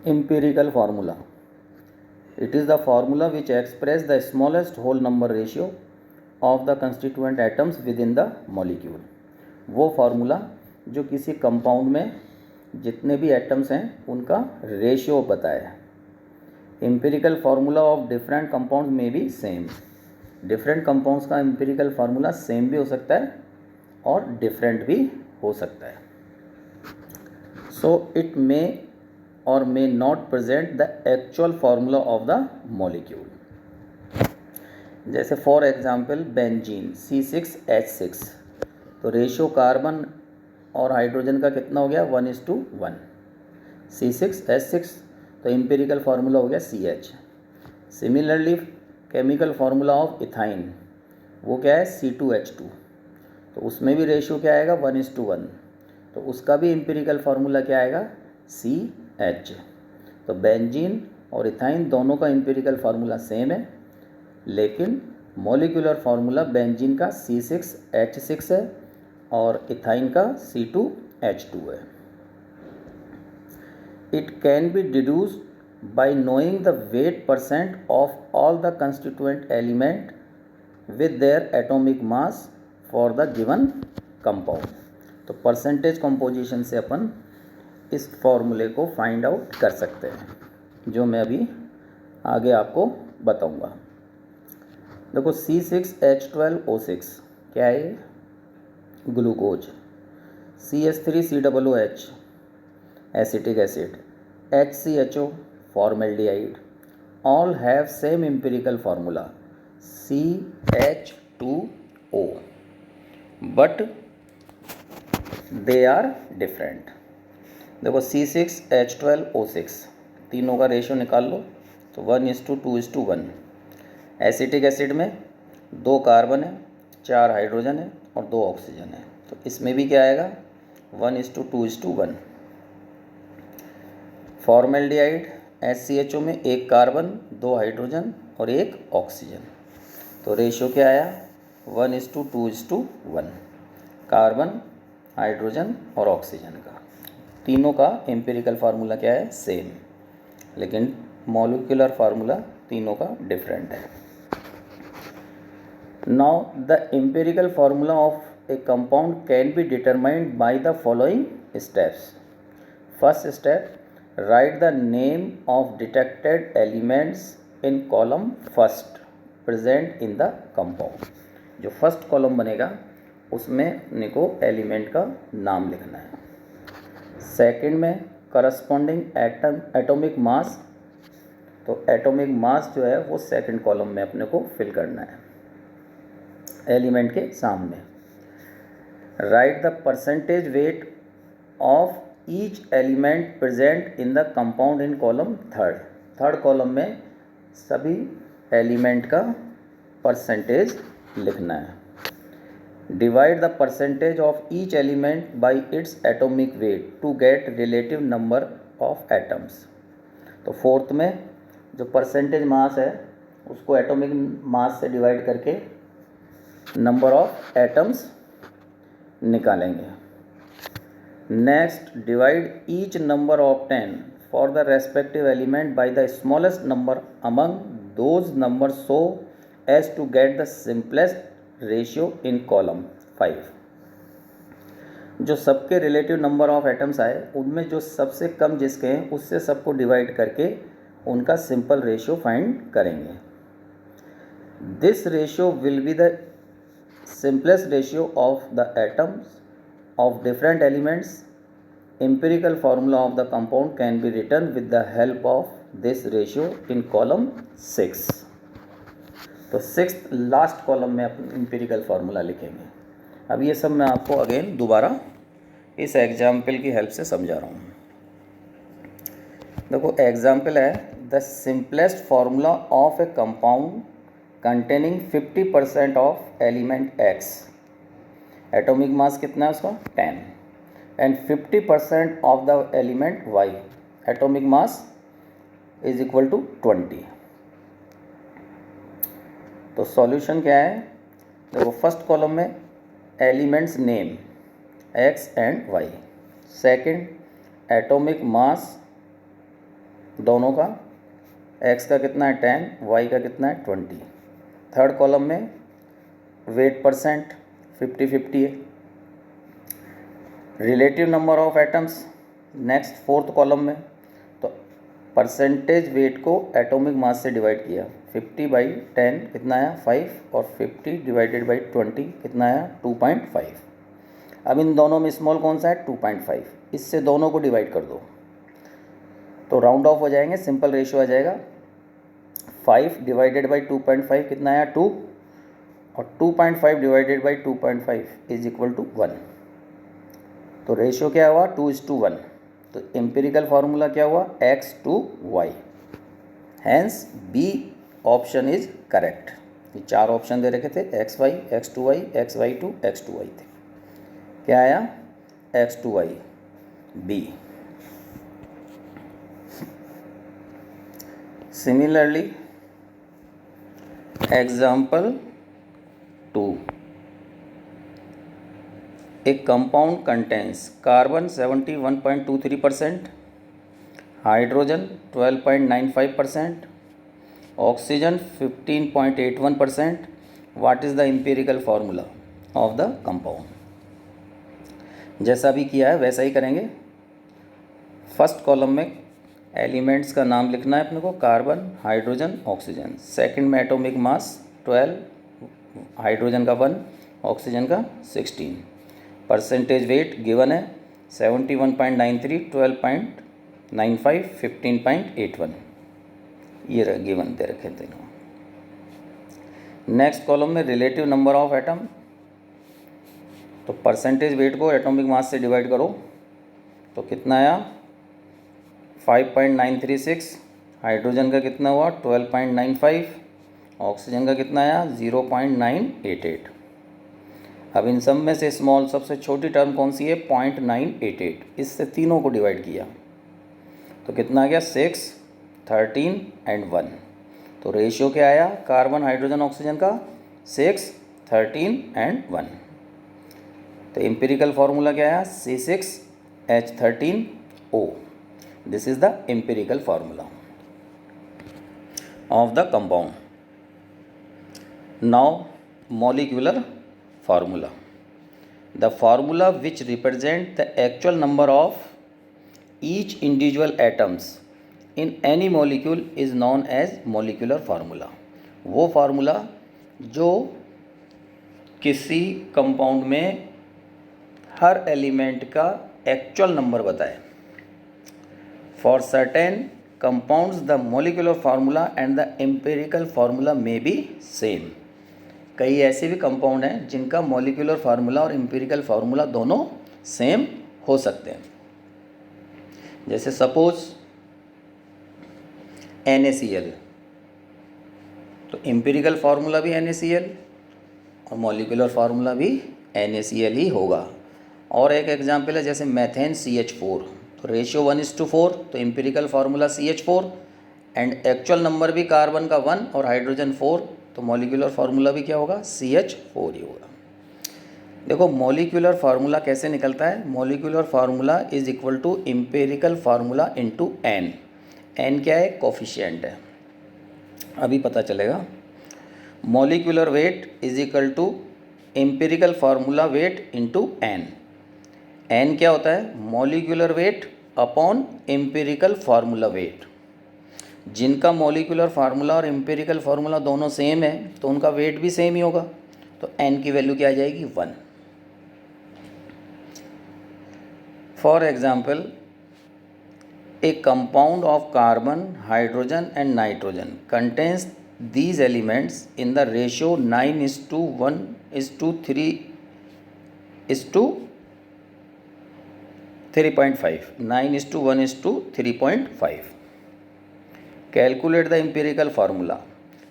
Empirical formula. It is the formula which expresses the smallest whole number ratio of the constituent atoms within the molecule. वो formula जो किसी compound में जितने भी atoms हैं उनका रेशियो बताया है. Empirical formula of different compound में भी सेम. डिफरेंट कंपाउंड्स का एम्पिरिकल फार्मूला सेम भी हो सकता है और डिफरेंट भी हो सकता है. So it may or may not present the actual formula of the molecule. जैसे फॉर एग्जाम्पल बेंजीन C6H6, तो रेशियो कार्बन और हाइड्रोजन का कितना हो गया 1:1. C6H6 तो एम्पिरिकल फार्मूला हो गया CH. Similarly chemical formula of ethyne वो क्या है C2H2, तो उसमें भी रेशियो क्या आएगा 1:1, तो उसका भी एम्पिरिकल फार्मूला क्या आएगा CH. तो बेंजीन और इथाइन दोनों का एम्पिरिकल फार्मूला सेम है, लेकिन मॉलिक्यूलर फार्मूला बेंजीन का C6H6 है और इथाइन का C2H2 है. It can be deduced bye knowing the wait percent of all the constituent element with their atomic mass for the given compound. तो percentage composition से अपन इस फॉर्मूले को फाइंड आउट कर सकते हैं, जो मैं अभी आगे आपको बताऊंगा. देखो C6H12O6 क्या है, glucose. CH3COOH acetic acid. HCHO formaldehyde. All have same empirical formula CH2O, but they are different. देखो C6H12O6 तीनों का रेशियो निकाल लो तो 1:2:1. एसिटिक एसिड में 2 कार्बन है, 4 हाइड्रोजन है और 2 ऑक्सीजन है, तो इसमें भी क्या आएगा 1:2:1. फॉर्मेल्डिहाइड HCHO में 1 कार्बन, 2 हाइड्रोजन और 1 ऑक्सीजन, तो रेशियो क्या आया 1:2:1. कार्बन, हाइड्रोजन और ऑक्सीजन का तीनों का एम्पिरिकल फार्मूला क्या है सेम, लेकिन मॉलिक्यूलर फार्मूला तीनों का डिफरेंट है. Now the empirical formula of a compound can be determined by the following steps. First step, right the name of detected elements in column first present in the compound. जो first column बनेगा उसमें अपने को element का नाम लिखना है. Second में करस्पॉन्डिंग एटॉमिक मास, तो एटॉमिक मास जो है वो सेकंड कॉलम में अपने को फिल करना है एलिमेंट के सामने. Right the percentage weight of each element present in the compound in column third. Third column में सभी एलिमेंट का परसेंटेज लिखना है. Divide the percentage of each element by its atomic weight to get relative number of atoms. तो fourth में जो percentage mass है उसको एटॉमिक मास से डिवाइड करके नंबर ऑफ एटम्स निकालेंगे. Next, divide each number of 10 for the respective element by the smallest number among those number so as to get the simplest ratio in column 5. जो सबके relative number of atoms आए उनमें जो सबसे कम जिसके हैं उससे सबको डिवाइड करके उनका सिंपल रेशियो फाइंड करेंगे. This ratio will be the simplest ratio of the atoms of different elements. Empirical formula of the compound can be written with the help of this ratio in column 6. तो 6th last column में अपन empirical formula लिखेंगे. अब ये सब मैं आपको again दोबारा इस एग्जाम्पल की हेल्प से समझा रहा हूँ. देखो एग्जाम्पल है, the simplest formula of a compound containing 50% of element X. Atomic mass कितना है उसका 10 and 50% of the element Y. Atomic mass is equal to 20. तो सॉल्यूशन क्या है, देखो फर्स्ट कॉलम में elements name X and Y. Second atomic mass दोनों का, x का कितना है 10, y का कितना है 20। थर्ड कॉलम में वेट परसेंट 50-50 है। Relative number of atoms next fourth column में, तो परसेंटेज वेट को एटॉमिक मास से डिवाइड किया। 50/10 कितना आया 5, और 50/20 कितना आया 2.5। अब इन दोनों में स्मॉल कौन सा है 2.5, इससे दोनों को डिवाइड कर दो तो राउंड ऑफ हो जाएंगे, सिंपल रेशियो आ जाएगा। 5/2.5 कितना आया 2, और 2.5/2.5 इज इक्वल टू 1। तो रेशियो क्या हुआ 2:1। तो एम्पिरिकल फार्मूला क्या हुआ x/y। Hence B option is correct. ये 4 ऑप्शन दे रखे थे, xy, x/y, xy2, x/y थे। क्या आया x/y B. Similarly example 2, a compound contains carbon 71.23%, hydrogen 12.95%, oxygen 15.81%. What is the empirical formula of the compound? जैसा भी किया है वैसा ही करेंगे। फर्स्ट कॉलम में एलिमेंट्स का नाम लिखना है अपने को, कार्बन, हाइड्रोजन, ऑक्सीजन। सेकंड में एटॉमिक मास 12, हाइड्रोजन का 1, ऑक्सीजन का 16। परसेंटेज वेट गिवन है 71.93, 12.95, 15.81, ये गिवन दे रखे थे। नेक्स्ट कॉलम में रिलेटिव नंबर ऑफ एटम, तो परसेंटेज वेट को एटॉमिक मास से डिवाइड करो तो कितना आया 5.936, हाइड्रोजन का कितना हुआ 12.95, ऑक्सीजन का कितना आया 0.988। अब इन सब में से स्मॉल सबसे छोटी टर्म कौन सी है 0.988, इससे तीनों को डिवाइड किया तो कितना आ गया 6, 13 एंड 1। तो रेशियो क्या आया कार्बन, हाइड्रोजन, ऑक्सीजन का 6, 13 एंड 1। तो एम्पिरिकल फार्मूला क्या आया C6H13O। This is the empirical formula of the compound. Now molecular formula. The formula which represent the actual number of each individual atoms in any molecule is known as molecular formula. वो formula जो किसी compound में हर element का actual number बताए। For certain compounds the molecular formula and the empirical formula may be same. कई ऐसे भी compound हैं जिनका मॉलिक्यूलर फार्मूला और एम्पिरिकल फार्मूला दोनों सेम हो सकते हैं। जैसे सपोज NaCl, तो एम्पिरिकल फार्मूला भी NaCl और मॉलिक्यूलर फार्मूला भी NaCl ही होगा। और एक एग्जांपल है जैसे मेथेन CH4, तो रेशियो 1:4, तो empirical formula CH4 and actual number भी कार्बन का 1 और हाइड्रोजन 4, तो मॉलिक्यूलर फार्मूला भी क्या होगा CH4 ही होगा। देखो मॉलिक्यूलर फार्मूला कैसे निकलता है, molecular formula is equal to empirical formula into n। n क्या है कोफिशिएंट है, अभी पता चलेगा। Molecular weight is equal to empirical formula weight into n। n क्या होता है molecular weight upon empirical formula weight. जिनका मॉलिक्यूलर फार्मूला और एम्पिरिकल फार्मूला दोनों सेम है तो उनका वेट भी सेम ही होगा, तो n की वैल्यू क्या आ जाएगी 1। For example A compound of carbon, hydrogen and nitrogen contains these elements in the ratio 9:1:3.5, 9:1:3.5. Calculate the empirical formula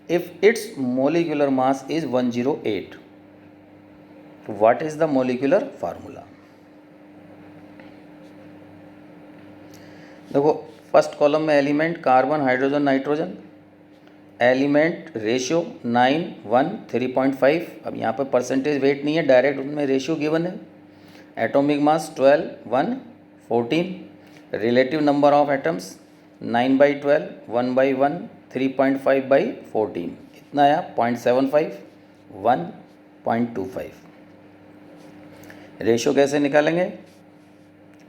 if its molecular mass is 108. What is the molecular formula? देखो first column में element carbon, hydrogen, nitrogen, element ratio 9:1:3.5। अब यहाँ पर percentage wait नहीं है, direct उनमें ratio given है। Atomic mass 12, 1, 14। Relative number of atoms 9/12, 1/1, 3.5/14, कितना आया 0.75, 1.25। रेशो कैसे निकालेंगे?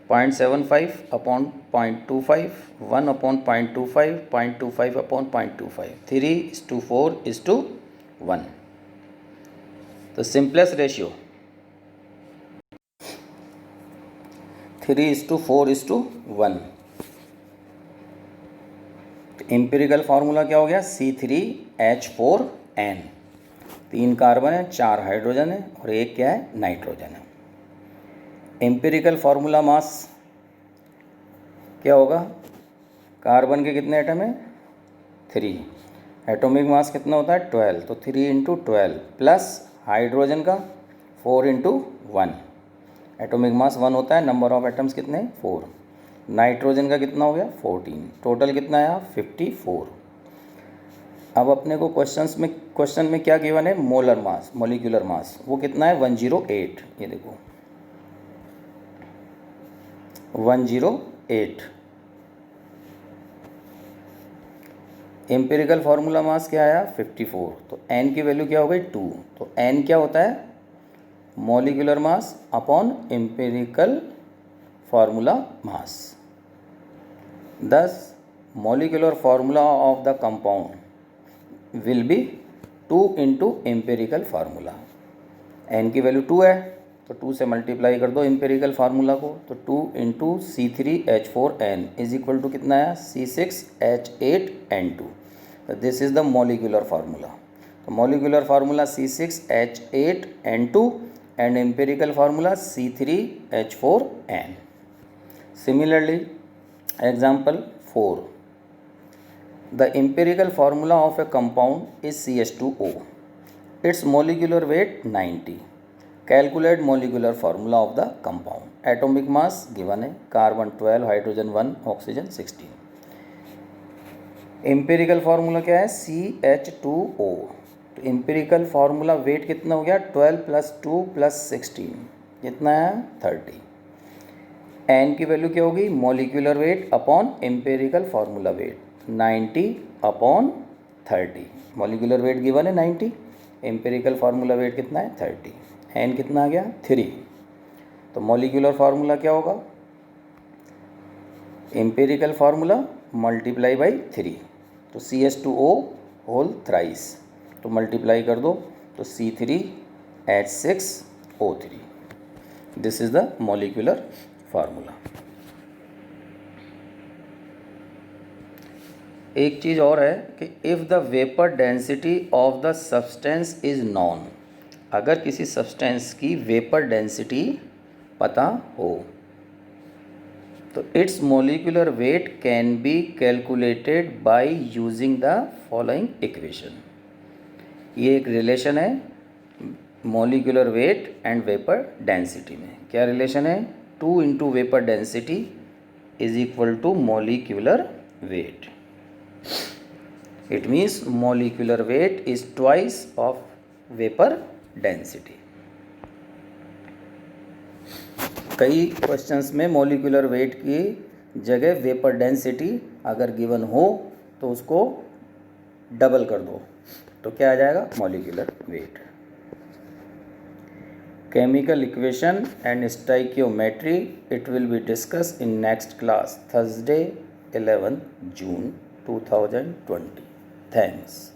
0.75 अपॉन 0.25, 1 अपॉन 0.25, 0.25 अपॉन 0.25, 3:4:1। तो सिंपलेस्ट रेशियो 3:4:1। एम्पिरिकल फार्मूला क्या हो गया? C3H4n। 3 कार्बन है, 4 हाइड्रोजन है और 1 क्या है? नाइट्रोजन है। एम्पिरिकल फार्मूला मास क्या होगा? कार्बन के कितने एटम है? 3। एटॉमिक मास कितना होता है? 12। तो 3 × 12 प्लस हाइड्रोजन का 4 × 1। एटॉमिक मास 1 होता है, नंबर ऑफ एटम्स कितने? 4। नाइट्रोजन का कितना हो गया? 14। टोटल कितना आया? 54। अब अपने को क्वेश्चन में क्या गिवन है? मोलर मास, मॉलिक्यूलर मास, वो कितना है? 108। ये देखो 108। एम्पिरिकल फार्मूला मास क्या आया? 54। तो n की वैल्यू क्या हो गई? 2। तो n क्या होता है? Molecular mass upon empirical formula mass. Thus, molecular formula of the compound will be 2 × empirical formula। n की वैल्यू 2 है तो 2 से मल्टीप्लाई कर दो एम्पेरिकल फार्मूला को, तो 2 × C3H4n इज इक्वल टू कितना है? C6H8n2। तो this is the molecular formula. तो molecular formula C6H8n2 and empirical formula C3H4n। Similarly, example 4. The empirical formula of a compound is CH2O. Its molecular weight 90. Calculate molecular formula of the compound. Atomic mass given है, carbon 12, hydrogen 1, oxygen 16. empirical formula क्या है? CH2O। तो empirical formula weight कितना हो गया? 12 + 2 + 16 कितना है? 30। n की वैल्यू क्या होगी? Molecular weight upon empirical formula wait, 90 upon 30। Molecular weight given है 90, एम्पेरिकल फार्मूला वेट कितना है? 30। n कितना आ गया? 3। तो मॉलिक्यूलर फार्मूला क्या होगा? Empirical formula multiply by 3। तो CH2O होल थ्राइस, तो मल्टीप्लाई कर दो तो C3H6O3। This is the molecular formula. एक चीज़ और है कि if the vapour density of the substance is known, अगर किसी सब्सटेंस की वेपर डेंसिटी पता हो तो its molecular weight can be calculated by using the following equation. ये एक रिलेशन है molecular weight and vapour density में। क्या रिलेशन है? 2 × vapour density is equal to molecular weight. It means molecular weight is twice of vapour density. कई questions में molecular weight की जगह वेपर डेंसिटी अगर गिवन हो तो उसको डबल कर दो तो क्या आ जाएगा? Molecular weight. Chemical equation and stoichiometry, it will be discussed in next class, Thursday, 11 June 2020. Thanks.